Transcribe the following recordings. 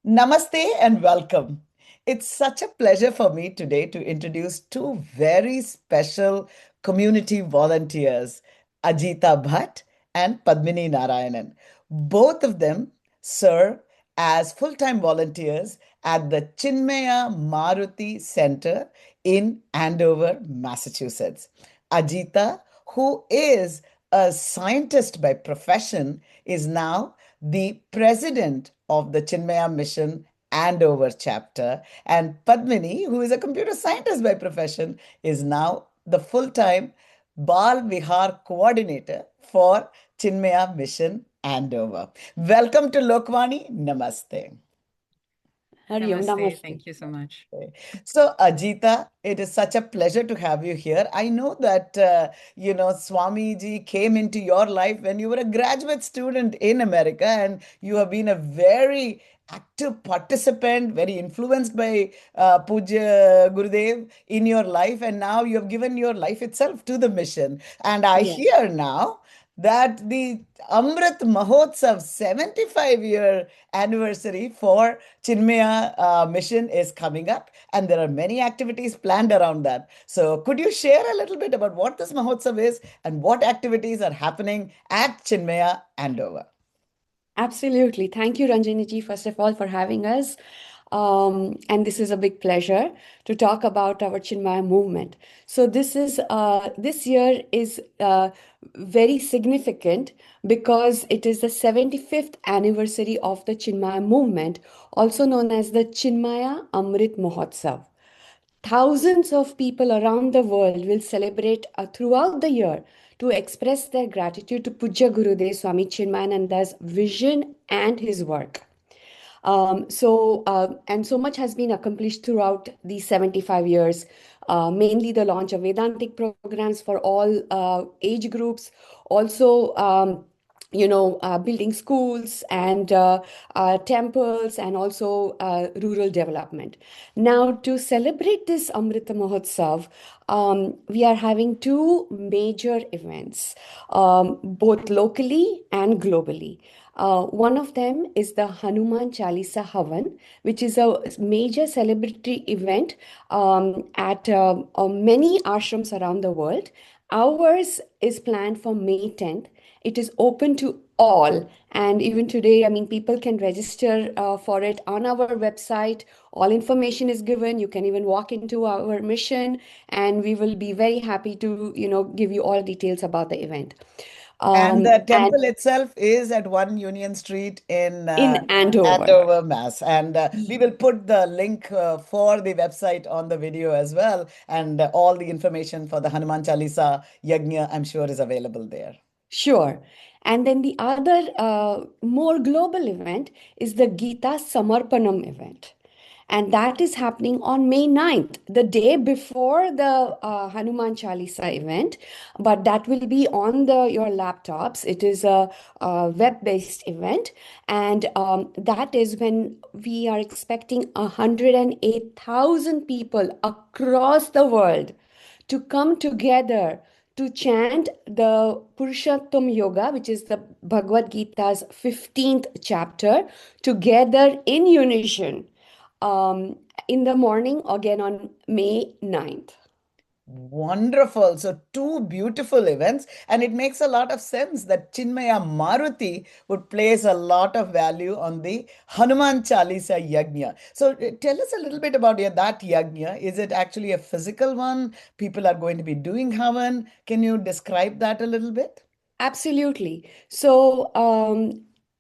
Namaste and welcome. It's such a pleasure for me today to introduce two very special community volunteers, Ajita Bhat and Padmini Narayanan. Both of them serve as full-time volunteers at the Chinmaya Maruti Center in Andover, Massachusetts. Ajita, who is a scientist by profession, is now the president of the Chinmaya Mission Andover chapter. And Padmini, who is a computer scientist by profession, is now the full time Bal Vihar coordinator for Chinmaya Mission Andover. Welcome to Lokvani. Namaste. Hari Om, Namaste. Namaste. Thank you so much. So, Ajita, it is such a pleasure to have you here. I know that, Swamiji came into your life when you were a graduate student in America, and you have been a very active participant, very influenced by Puja Gurudev in your life, and now you have given your life itself to the mission. And I Yes. hear now that the Amrit Mahotsav 75-year anniversary for Chinmaya mission is coming up, and there are many activities planned around that. So, could you share a little bit about what this Mahotsav is and what activities are happening at Chinmaya Andover? Absolutely. Thank you, Ranjani ji, first of all, for having us. And this is a big pleasure to talk about our Chinmaya movement. So this year is very significant because it is the 75th anniversary of the Chinmaya movement, also known as the Chinmaya Amrit Mahotsav. Thousands of people around the world will celebrate throughout the year to express their gratitude to Puja Gurudev Swami Chinmayananda's vision and his work. And so much has been accomplished throughout these 75 years, mainly the launch of Vedantic programs for all age groups, also building schools and temples and also rural development. Now, to celebrate this Amrita Mahotsav, we are having two major events, both locally and globally. One of them is the Hanuman Chalisa Havan, which is a major celebratory event at many ashrams around the world. Ours is planned for May 10th. It is open to all. And even today, I mean, people can register for it on our website. All information is given. You can even walk into our mission, and we will be very happy to, give you all details about the event. And the And temple itself is at 1 Union Street in in Andover. Andover, Mass. And we will put the link for the website on the video as well. And all the information for the Hanuman Chalisa Yajna, I'm sure, is available there. Sure. And then the other more global event is the Gita Samarpanam event. And that is happening on May 9th, the day before the Hanuman Chalisa event. But that will be on your laptops. It is a web-based event. And that is when we are expecting 108,000 people across the world to come together to chant the Purushottam Yoga, which is the Bhagavad Gita's 15th chapter, together in unison in the morning, again on May 9th. Wonderful. So, two beautiful events, and it makes a lot of sense that Chinmaya Maruti would place a lot of value on the Hanuman Chalisa Yajna. So, tell us a little bit about that Yajna. Is it actually a physical one? People are going to be doing Havan. Can you describe that a little bit? Absolutely. So,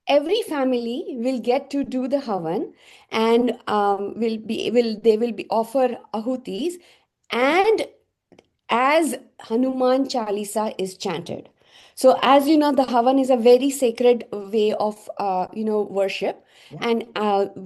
every family will get to do the Havan, and they will be offer ahutis, and as Hanuman Chalisa is chanted. So, as you know, the Havan is a very sacred way of, worship. Yeah. And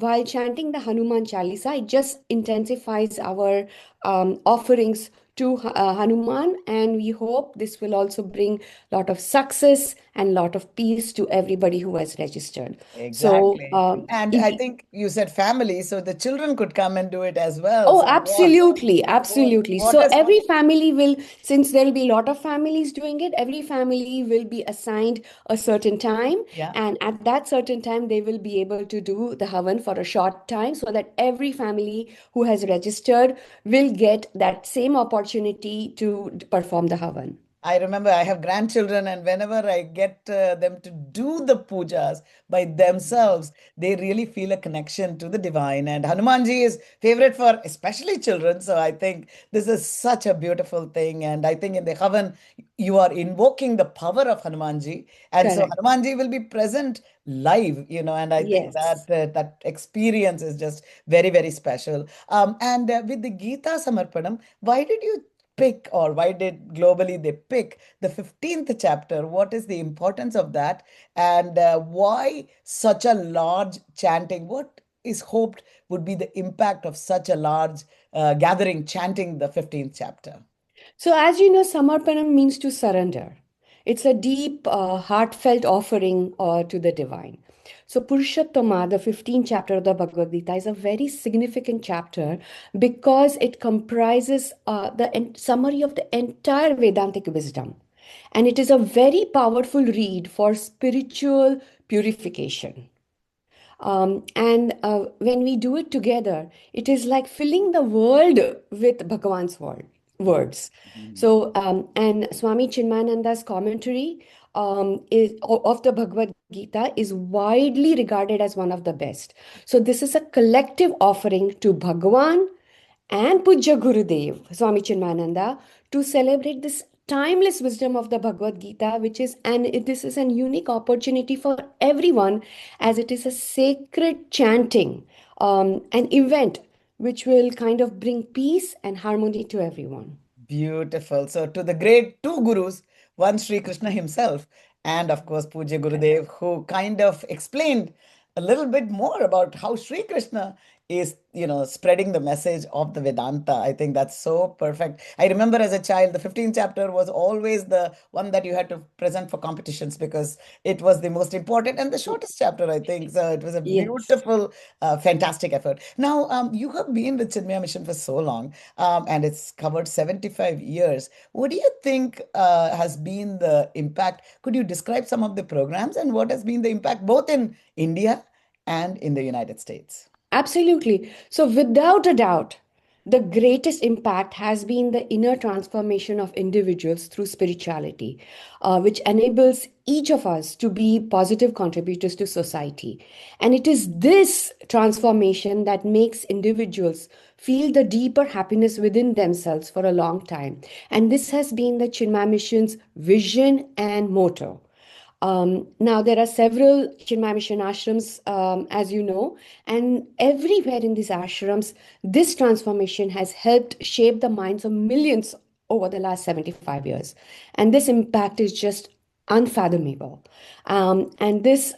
while chanting the Hanuman Chalisa, it just intensifies our offerings to Hanuman, and we hope this will also bring a lot of success and lot of peace to everybody who has registered. So, Exactly. And I think you said family, so the children could come and do it as well. oh, So absolutely, what, absolutely. what So a every family will, since there'll be a lot of families doing it, every family will be assigned a certain time, yeah. and at that certain time, they will be able to do the Havan for a short time, so that every family who has registered will get that same opportunity to perform the Havan. I remember I have grandchildren, and whenever I get them to do the pujas by themselves, they really feel a connection to the divine. And Hanumanji is favorite for especially children. So I think this is such a beautiful thing. And I think in the Havan, you are invoking the power of Hanumanji. And so Correct. Hanumanji will be present live, and I think Yes. that experience is just very, very special. And with the Gita Samarpanam, why did you pick, or why did globally they pick the 15th chapter? What is the importance of that? And why such a large chanting? What is hoped would be the impact of such a large gathering chanting the 15th chapter? So, as you know, Samarpanam means to surrender. It's a deep, heartfelt offering to the divine. So, Purushottama, the 15th chapter of the Bhagavad Gita, is a very significant chapter because it comprises the summary of the entire Vedantic wisdom. And it is a very powerful read for spiritual purification. And when we do it together, it is like filling the world with Bhagavan's words. Mhm. So, and Swami Chinmayananda's commentary of the Bhagavad Gita is widely regarded as one of the best. So, this is a collective offering to Bhagavan and Pujya Gurudev, Swami Chinmayananda, to celebrate this timeless wisdom of the Bhagavad Gita, this is an unique opportunity for everyone, as it is a sacred chanting, an event which will kind of bring peace and harmony to everyone. Beautiful. So, to the great two gurus, one Sri Krishna himself, and of course, Pujya Gurudev, who kind of explained a little bit more about how Sri Krishna is, spreading the message of the Vedanta. I think that's so perfect. I remember as a child, the 15th chapter was always the one that you had to present for competitions because it was the most important and the shortest chapter, I think. So, it was a Yes. beautiful, fantastic effort. Now, you have been with Chinmaya Mission for so long, and it's covered 75 years. What do you think has been the impact? Could you describe some of the programs and what has been the impact both in India and in the United States? Absolutely. So, without a doubt, the greatest impact has been the inner transformation of individuals through spirituality, which enables each of us to be positive contributors to society. And it is this transformation that makes individuals feel the deeper happiness within themselves for a long time. And this has been the Chinmay Mission's vision and motto. Now, there are several Chinmay Mission ashrams, as you know, and everywhere in these ashrams, this transformation has helped shape the minds of millions over the last 75 years. And this impact is just unfathomable. And this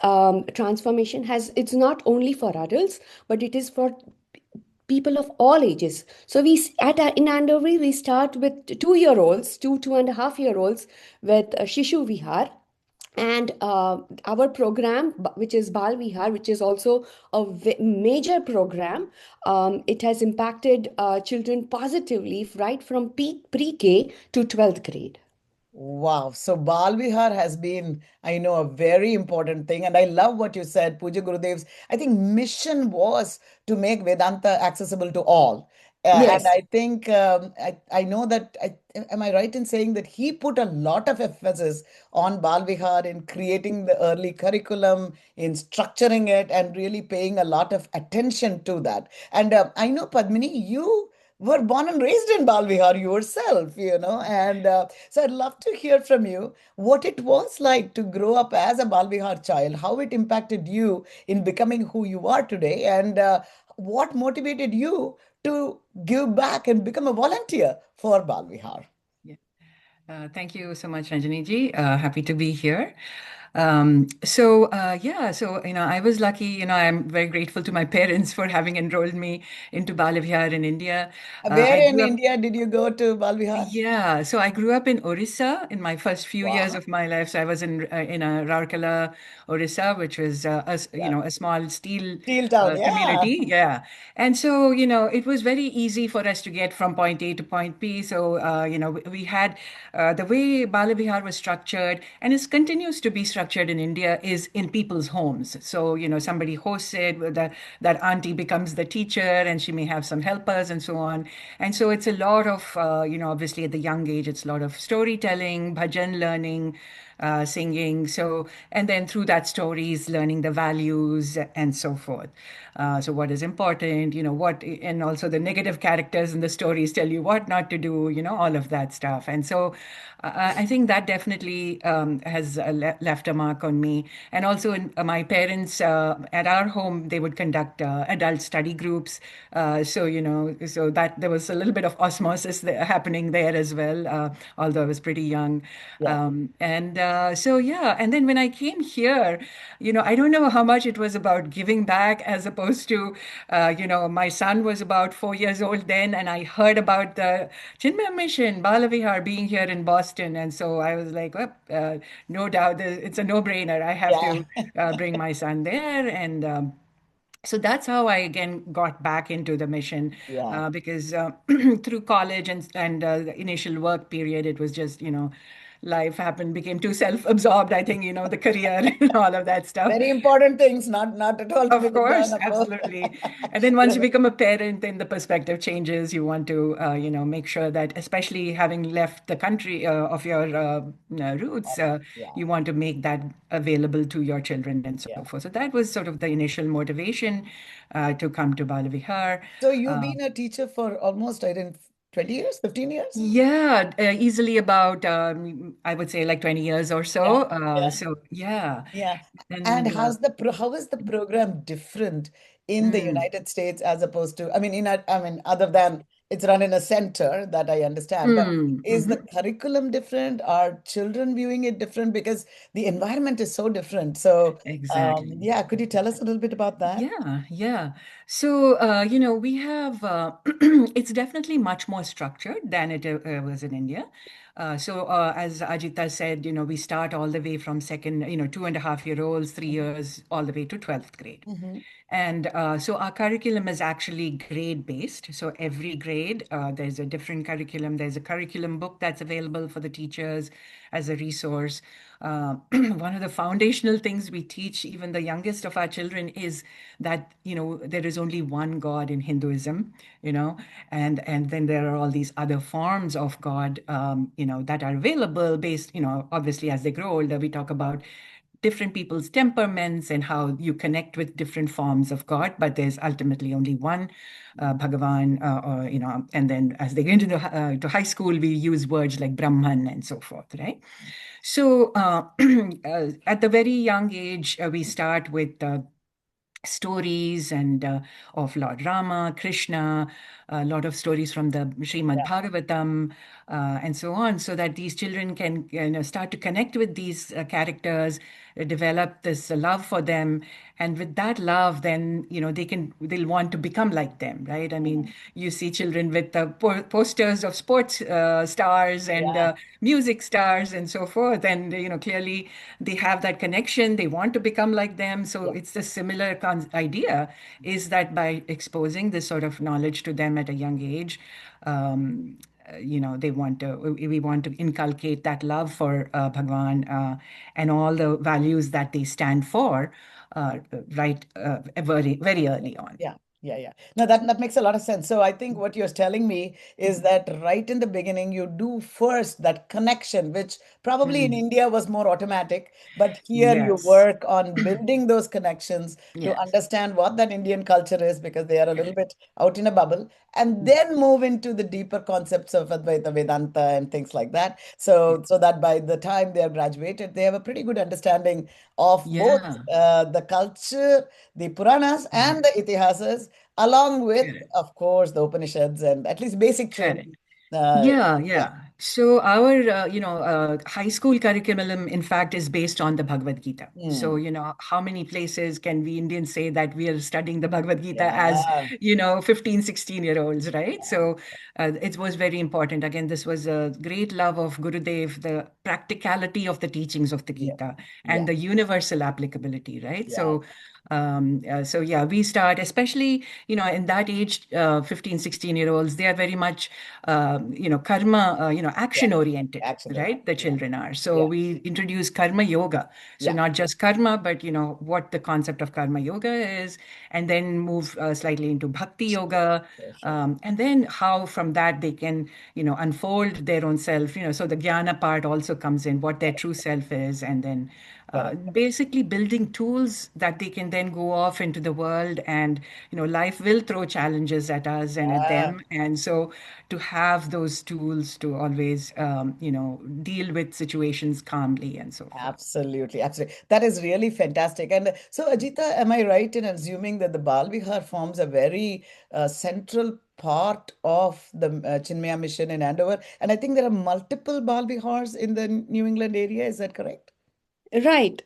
transformation it's not only for adults, but it is for people of all ages. So in Andover we start with 2 year olds, 2.5 year olds with Shishu Vihar, and our program, which is Bal Vihar, which is also a major program, it has impacted children positively right from pre-K to 12th grade. Wow. So Bal Vihar has been, I know, a very important thing. And I love what you said, Puja Gurudev's, I think, mission was to make Vedanta accessible to all. And Yes. I think, I know that, am I right in saying that he put a lot of emphasis on Bal Vihar in creating the early curriculum, in structuring it, and really paying a lot of attention to that. And I know, Padmini, you were born and raised in Balvihar yourself, and so I'd love to hear from you what it was like to grow up as a Balvihar child, how it impacted you in becoming who you are today, and what motivated you to give back and become a volunteer for Balvihar. Yeah. Thank you so much, Ranjani ji. Happy to be here. Yeah, so I was lucky. I'm very grateful to my parents for having enrolled me into Bala Vihar in India. Where I in grew up India did you go to Balvihar? Yeah, so I grew up in Orissa in my first few years Wow. of my life. So I was in a Rourkela, Orissa, which was Yeah. a small steel Steel Town. Yeah. community. Yeah, and so it was very easy for us to get from point A to point B. So we had the way Bala Vihar was structured, and it continues to be structured in India, is in people's homes. So somebody hosts it, with that auntie becomes the teacher, and she may have some helpers and so on. And so it's a lot of, obviously at the young age, it's a lot of storytelling, bhajan learning, singing. So, and then through that stories, learning the values and so forth. So what is important, and also the negative characters in the stories tell you what not to do, all of that stuff. And so I think that definitely has left a mark on me. And also, my parents at our home, they would conduct adult study groups. So that there was a little bit of osmosis happening there as well, although I was pretty young. Yeah. Yeah. And then when I came here, I don't know how much it was about giving back as opposed to, my son was about 4 years old then, and I heard about the Chinmaya Mission, Balavihar being here in Boston. And so I was like, well, no doubt, it's a no-brainer. I have Yeah. to bring my son there. And so that's how I again got back into the mission, Yeah. because through college and the initial work period, it was just life happened, became too self-absorbed. I think the career and all of that stuff. Very important things, not at all to be Of looked down course, upon. absolutely. And then once you become a parent, then the perspective changes. You want to, make sure that, especially having left the country of your roots, Yeah. you want to make that available to your children and so Yeah. forth. So that was sort of the initial motivation to come to Balavihar. So you've been a teacher for almost, I think, 20 years, 15 years? Yeah, easily about, I would say like 20 years or Yeah. so. Yeah. So yeah. Yeah. And And how is the program different in the mm, United States as opposed to, I mean, I mean, other than it's run in a center that I understand, but is the mhm. curriculum different? Are children viewing it different? Because the environment is so different. So, Exactly. yeah, could you tell us a little bit about that? Yeah, yeah. So, we have, it's definitely much more structured than it was in India. As Ajita said, we start all the way from second, 2.5-year-olds, 3 years, all the way to 12th grade. Hmm. And so our curriculum is actually grade based. So every grade, there's a different curriculum. There's a curriculum book that's available for the teachers as a resource. One of the foundational things we teach even the youngest of our children is that there is only one God in Hinduism, and then there are all these other forms of God, that are available based, obviously as they grow older. We talk about different people's temperaments and how you connect with different forms of God, but there's ultimately only one Bhagavan, and then as they get into to high school, we use words like Brahman and so forth, right? So at the very young age, we start with stories and of Lord Rama, Krishna, a lot of stories from the Srimad Yeah. Bhagavatam, and so on, so that these children can start to connect with these characters, develop this love for them, and with that love, then they'll want to become like them, right? I mean, Mm. you see children with posters of sports stars and Yeah. music stars and so forth, and clearly they have that connection. They want to become like them. So Yeah. it's the similar idea, is that by exposing this sort of knowledge to them at a young age, we want to inculcate that love for Bhagwan, and all the values that they stand for, right, very, very early on. Yeah, yeah, yeah. No, that makes a lot of sense. So I think what you're telling me is Mhm. that right in the beginning, you do first that connection, which probably in Mm. India was more automatic, but here you Yes. work on building those connections to Yes. understand what that Indian culture is because they are a little Correct. bit out in a bubble, and Mm. then move into the deeper concepts of Advaita Vedanta and things like that. Yeah. So that by the time they are graduated, they have a pretty good understanding of both Yeah. the culture, the Puranas Mhm. and the Itihasas, along with, Correct. of course, the Upanishads and at least basic Correct. training. Uh, Yeah, yeah. yeah. So our, high school curriculum, in fact, is based on the Bhagavad Gita. So, Hmm. how many places can we Indians say that we are studying the Bhagavad Gita as, Yeah. 15, 16-year-olds, right? So it was very important. Again, this was a great love of Gurudev, the practicality of the teachings of the Yeah. Gita Yeah. and the universal applicability, right? Yeah. So yeah, we start, especially, in that age, 15, 16-year-olds, they are very much, karma, Yeah. action oriented, Actually. right? The Yeah. children are. So Yeah. we introduce karma yoga. So Yeah. not just karma, but, what the concept of karma yoga is, and then move slightly into bhakti yoga. Sure, sure. And then how from that they can, unfold their own self, so the jnana part also comes in, what their true self is, and then Correct. basically building tools that they can then go off into the world. And life will throw challenges at us and at Yeah. them, and so to have those tools to always deal with situations calmly and so forth. Absolutely, absolutely. That is really fantastic. And so, Ajita, am I right in assuming that the Bal Vihar forms a very central part of the Chinmaya mission in Andover? And I think there are multiple Bal Vihars in the New England area. Is that correct? Right.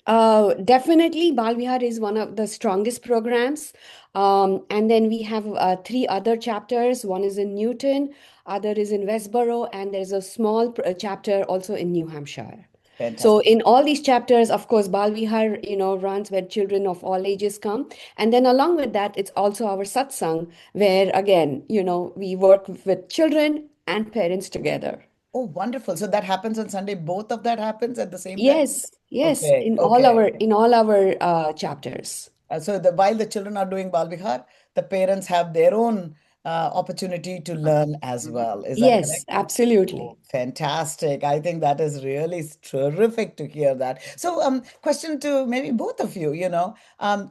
Definitely, Bal Vihar is one of the strongest programs. And then we have three other chapters. One is in Newton, other is in Westboro, and there's a small chapter also in New Hampshire. So Fantastic. in all these chapters, of course, Bal Vihar, runs where children of all ages come. And then along with that, it's also our satsang, where again, we work with children and parents together. Oh, wonderful. So that happens on Sunday. Both of that happens at the same time? Yes, yes, Okay, okay, okay. in all our chapters. So while the children are doing Bal Vihar, the parents have their own opportunity to learn as well. Is that Yes, correct? absolutely. Oh, fantastic. I think that is really terrific to hear that. So, question to maybe both of you,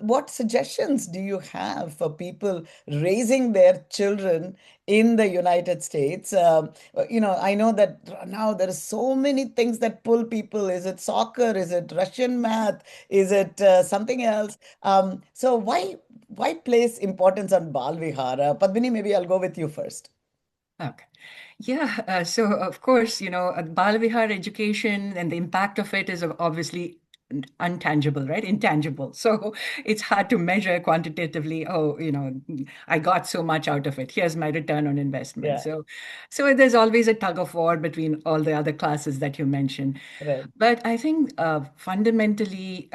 what suggestions do you have for people raising their children in the United States? I know that now there are so many things that pull people. Is it soccer? Is it Russian math? Is it something else? So why place importance on Bal Vihar? Padmini, maybe I'll go with you first. Okay. Yeah, so of course, Bal Vihar education and the impact of it is obviously untangible, right? Intangible. So it's hard to measure quantitatively. Oh, I got so much out of it. Here's my return on investment. Yeah, So there's always a tug of war between all the other classes that you mentioned. right. But I think fundamentally,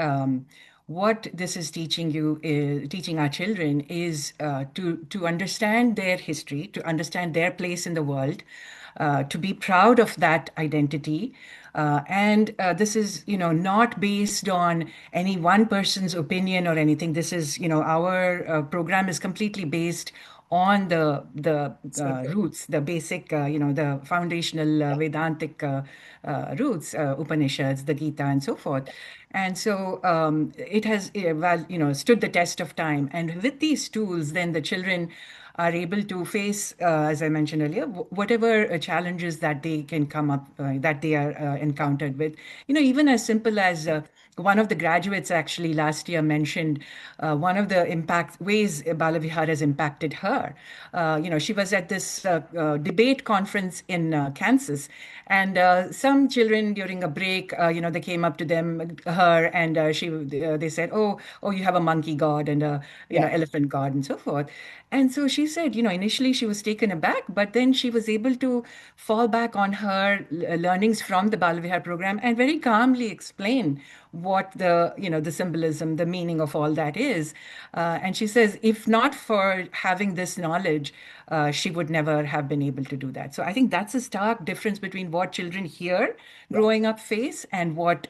what this is teaching you is teaching our children is to understand their history, to understand their place in the world, to be proud of that identity. And this is, not based on any one person's opinion or anything. This is, our program is completely based on the Scripture. roots, the basic, the foundational Yeah, Vedantic roots, Upanishads, the Gita, and so forth. And so it has, well, stood the test of time. And with these tools, then the children are able to face, as I mentioned earlier, whatever challenges that they can come up, that they are encountered with. Even as simple as one of the graduates actually last year mentioned one of the impact ways Balavihar has impacted her. She was at this debate conference in Kansas, and some children during a break, they came up to her, and they said, "Oh, you have a monkey god and a yeah, elephant god and so forth." And so she said, initially she was taken aback, but then she was able to fall back on her learnings from the Balavihar program and very calmly explain what the symbolism, the meaning of all that is. And she says, if not for having this knowledge, she would never have been able to do that. So I think that's a stark difference between what children here yeah, growing up face and what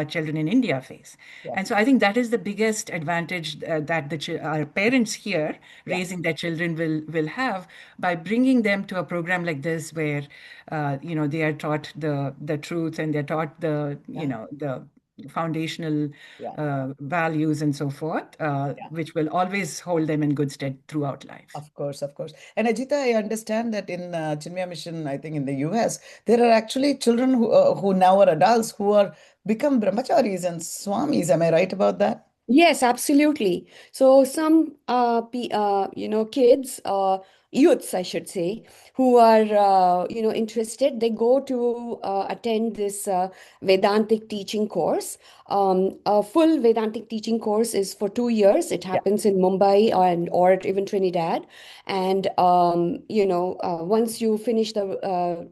children in India face. yeah, And so I think that is the biggest advantage that our parents here yeah, raising their children will have by bringing them to a program like this where they are taught the truth, and they're taught yeah, the foundational yeah, values and so forth, yeah. which will always hold them in good stead throughout life. Of course, of course. And Ajita, I understand that in Chinmaya Mission, I think in the US, there are actually children who now are adults who are become brahmacharis and swamis. Am I right about that? Yes, absolutely. So some, kids youths, I should say, who are interested, they go to attend this Vedantic teaching course. A full Vedantic teaching course is for 2 years. It Yeah. happens in Mumbai or even Trinidad. And once you finish the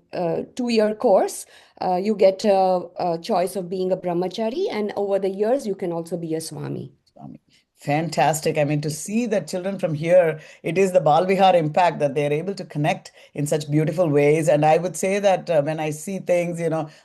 2-year course, you get a choice of being a brahmachari, and over the years you can also be a swami. Swami. Fantastic. I mean, to see that children from here, it is the Bal Vihar impact that they're able to connect in such beautiful ways. And I would say that when I see things,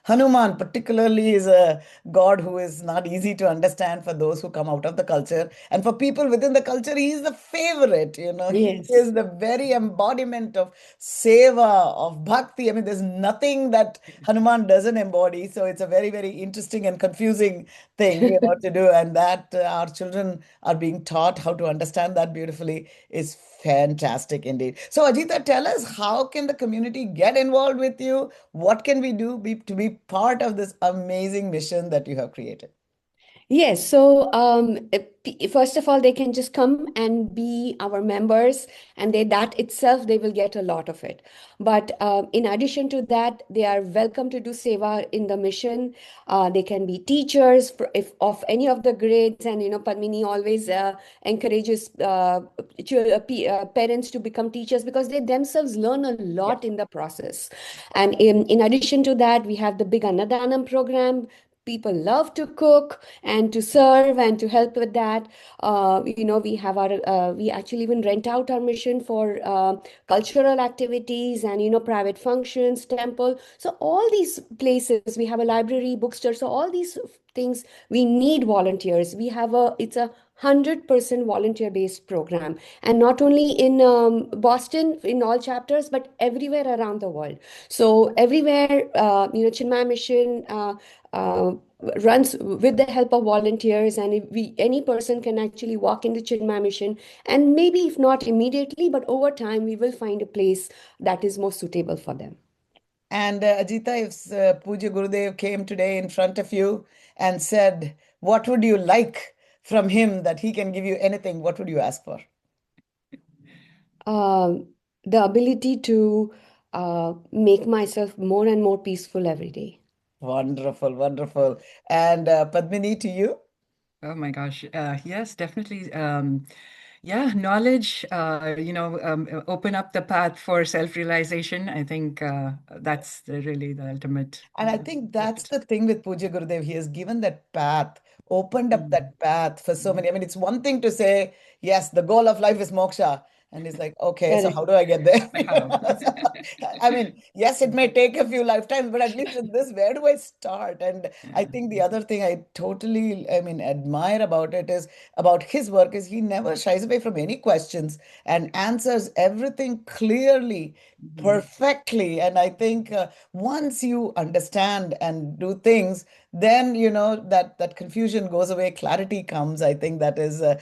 Hanuman particularly is a god who is not easy to understand for those who come out of the culture. And for people within the culture, he is the favorite. He Yes. is the very embodiment of seva, of bhakti. I mean, there's nothing that Hanuman doesn't embody. So it's a very, very interesting and confusing thing, to do. And that our children are being taught how to understand that beautifully is fantastic indeed. So, Ajita, tell us, how can the community get involved with you? What can we do to be part of this amazing mission that you have created? Yes, so first of all, they can just come and be our members, and that itself, they will get a lot of it. But in addition to that, they are welcome to do seva in the mission. They can be teachers if of any of the grades, and Padmini always encourages parents to become teachers because they themselves learn a Yeah. lot in the process. And in addition to that, we have the big Annadanam program. People love to cook and to serve and to help with that. We actually even rent out our mission for cultural activities and private functions, temple. So all these places, we have a library, bookstore. So all these things, we need volunteers. It's a 100% volunteer based program, and not only in Boston in all chapters, but everywhere around the world. So everywhere, Chinmaya mission uh, runs with the help of volunteers, and if any person can actually walk into Chinmaya mission, and maybe if not immediately, but over time, we will find a place that is more suitable for them. And Ajita, if Puja Gurudev came today in front of you and said, what would you like from him that he can give you anything, what would you ask for? Um, the ability to make myself more and more peaceful every day. Wonderful, wonderful. And Padmini, to you? Oh my gosh. Yes, definitely. Yeah, knowledge, open up the path for self-realization. I think really the ultimate And I think that's gift. the thing with Puja Gurudev. He has given that path, opened up Mm, that path for so mm. many. I mean, it's one thing to say, yes, the goal of life is moksha. And it's like, okay, so how Correct. do I get there? How? I mean, yes, it may take a few lifetimes, but at least with this, where do I start? And I Yeah. think the other thing I totally, I mean, admire about it is about his work is he never shies away from any questions and answers everything clearly, Mhm. perfectly. And I think once you understand and do things, then that confusion goes away, clarity comes. I think that is I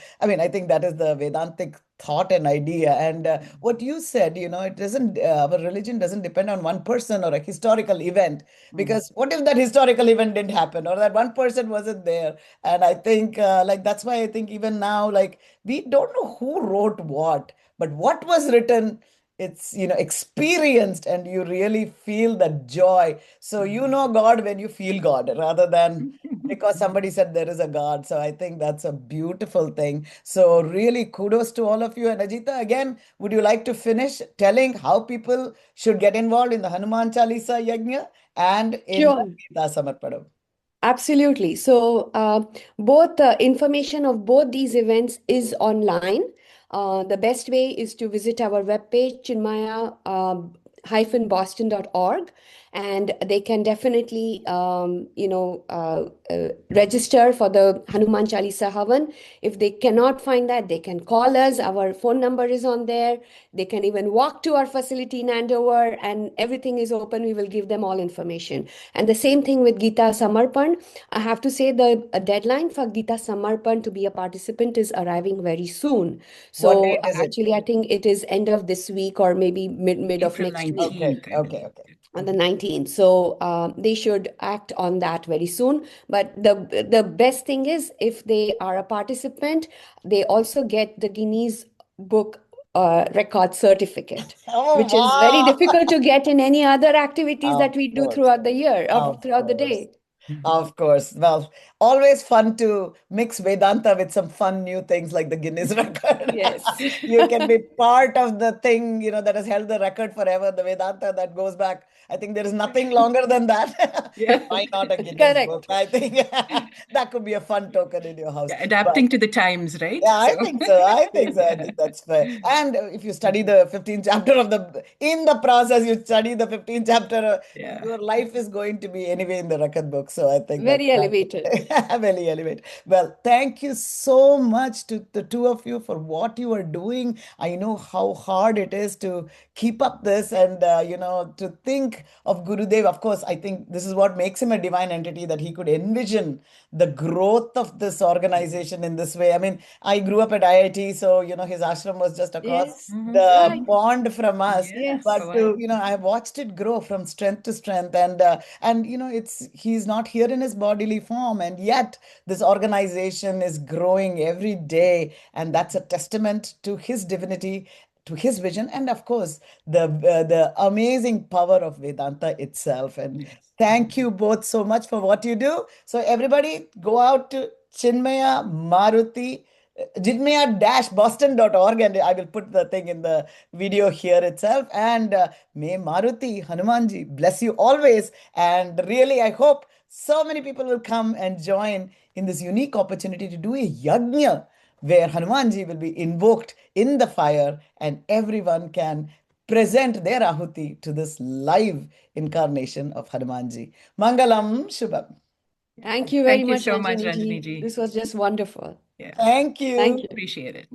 think that is the Vedantic thought and idea. And what you said, it doesn't our religion doesn't depend on one person or a historical event, Mm. because what if that historical event didn't happen or that one person wasn't there? And I think like that's why I think even now, like, we don't know who wrote what, but what was written, it's experienced, and you really feel that joy. So God when you feel God, rather than because somebody said there is a God. So I think that's a beautiful thing. So really kudos to all of you. And Ajita, again, would you like to finish telling how people should get involved in the Hanuman Chalisa Yajna and in the Sure. Gita Samarpanam? Absolutely. So, both the information of both these events is online. The best way is to visit our webpage, chinmaya-boston.org, and they can definitely, register for the Hanuman Chalisa Havan. If they cannot find that, they can call us. Our phone number is on there. They can even walk to our facility in Andover, and everything is open. We will give them all information. And the same thing with Gita Samarpan. I have to say the deadline for Gita Samarpan to be a participant is arriving very soon. What So date is it? actually, I think it is end of this week or maybe mid of April next week, Okay, 19th, I okay, believe. okay. on the 19th. So they should act on that very soon. But the best thing is if they are a participant, they also get the Guinness book record certificate, Oh, which is very wow. difficult to get in any other activities Of that we do course. throughout the year, Of throughout the course. day. Of course. Well, always fun to mix Vedanta with some fun new things like the Guinness record. Yes. You can be part of the thing, that has held the record forever, the Vedanta that goes back. I think there is nothing longer than that. But Yeah. why not a Guinness book? Correct. I think that could be a fun token in your house. Yeah, But adapting to the times, right? yeah, I So, think so. I think so. I yeah. think that's fair. And if you study the 15th chapter in the process, you study the 15th chapter, Yeah. your life is going to be anyway in the record book. So I think that's Very elevated. very elevate. Well, thank you so much to the two of you for what you are doing. I know how hard it is to keep up this and, to think of Gurudev. Of course, I think this is what makes him a divine entity that he could envision the growth of this organization in this way. I mean, I grew up at IIT, so his ashram was just across Yes. Hmm. the Right. pond from us. Yeah, for Yes. a But while. I watched it grow from strength to strength, and he's not here in his bodily form, and yet this organization is growing every day, and that's a testament to his divinity, to his vision, and of course the amazing power of Vedanta itself. And Yes. thank you both so much for what you do. So everybody go out to Chinmaya Maruti, Chinmaya-boston.org, and I will put the thing in the video here itself. And may Maruti, Hanumanji bless you always. And really, I hope so many people will come and join in this unique opportunity to do a yajna where Hanumanji will be invoked in the fire and everyone can present their ahuti to this live incarnation of Hanumanji. Mangalam Shubham. Thank you very Thank you much, so much, Ranjani Ranjani ji. ji. This was just wonderful. Yeah, Thank Thank you. you. appreciate it.